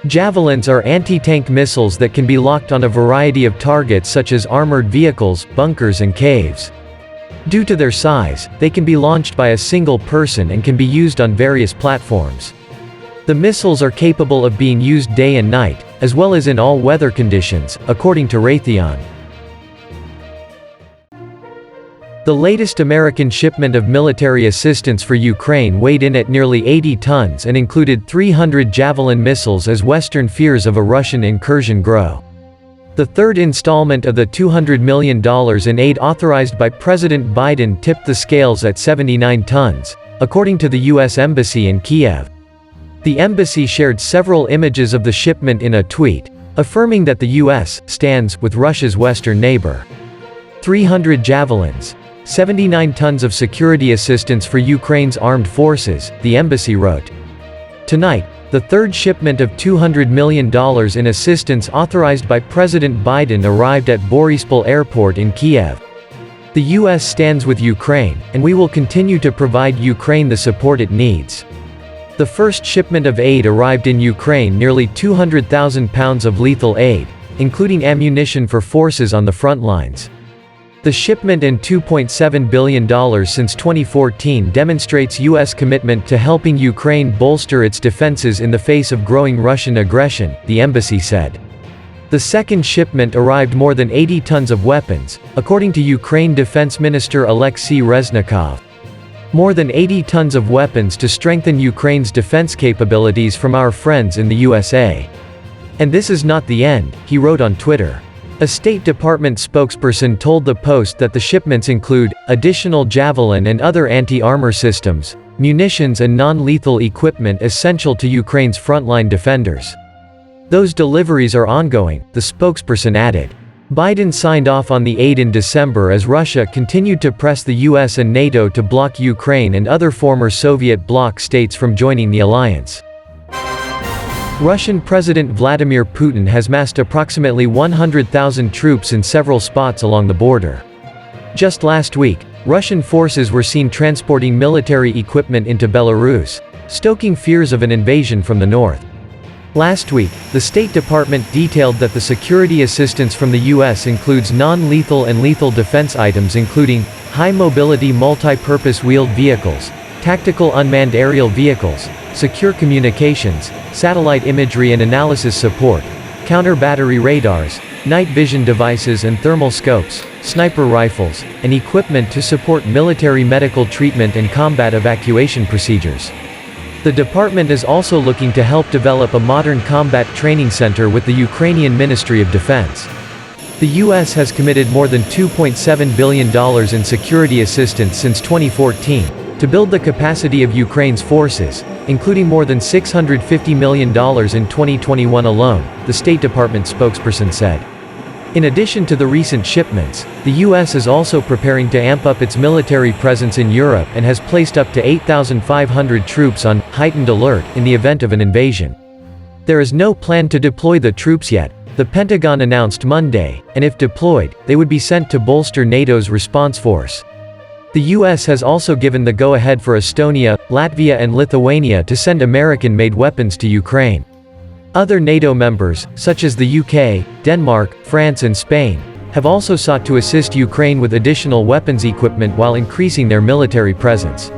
Javelins are anti-tank missiles that can be locked on a variety of targets such as armored vehicles, bunkers and caves. Due to their size, they can be launched by a single person and can be used on various platforms. The missiles are capable of being used day and night, as well as in all weather conditions, according to Raytheon. The latest American shipment of military assistance for Ukraine weighed in at nearly 80 tons and included 300 Javelin missiles as Western fears of a Russian incursion grow. The third installment of the $200 million in aid authorized by President Biden tipped the scales at 79 tons, according to the U.S. Embassy in Kiev. The embassy shared several images of the shipment in a tweet, affirming that the U.S. stands with Russia's western neighbor. 300 Javelins. 79 tons of security assistance for Ukraine's armed forces, the embassy wrote. Tonight, the third shipment of $200 million in assistance authorized by President Biden arrived at Borispol Airport in Kiev. The U.S. stands with Ukraine, and we will continue to provide Ukraine the support it needs. The first shipment of aid arrived in Ukraine, nearly 200,000 pounds of lethal aid, including ammunition for forces on the front lines. The shipment and $2.7 billion since 2014 demonstrates U.S. commitment to helping Ukraine bolster its defenses in the face of growing Russian aggression, the embassy said. The second shipment arrived more than 80 tons of weapons, according to Ukraine Defense Minister Alexei Reznikov. More than 80 tons of weapons to strengthen Ukraine's defense capabilities from our friends in the USA. And this is not the end, he wrote on Twitter. A State Department spokesperson told the Post that the shipments include additional Javelin and other anti-armor systems, munitions and non-lethal equipment essential to Ukraine's frontline defenders. Those deliveries are ongoing, the spokesperson added. Biden signed off on the aid in December as Russia continued to press the US and NATO to block Ukraine and other former Soviet bloc states from joining the alliance. Russian President Vladimir Putin has massed approximately 100,000 troops in several spots along the border. Just last week, Russian forces were seen transporting military equipment into Belarus, stoking fears of an invasion from the north. Last week, the State Department detailed that the security assistance from the U.S. includes non-lethal and lethal defense items including high-mobility multi-purpose wheeled vehicles, tactical unmanned aerial vehicles, secure communications, satellite imagery and analysis support, counter-battery radars, night vision devices and thermal scopes, sniper rifles, and equipment to support military medical treatment and combat evacuation procedures. The department is also looking to help develop a modern combat training center with the Ukrainian Ministry of Defense. The U.S. has committed more than $2.7 billion in security assistance since 2014, to build the capacity of Ukraine's forces, including more than $650 million in 2021 alone, the State Department spokesperson said. In addition to the recent shipments, the U.S. is also preparing to amp up its military presence in Europe and has placed up to 8,500 troops on heightened alert in the event of an invasion. There is no plan to deploy the troops yet, the Pentagon announced Monday, and if deployed, they would be sent to bolster NATO's response force. The U.S. has also given the go-ahead for Estonia, Latvia and Lithuania to send American-made weapons to Ukraine. Other NATO members, such as the UK, Denmark, France and Spain, have also sought to assist Ukraine with additional weapons equipment while increasing their military presence.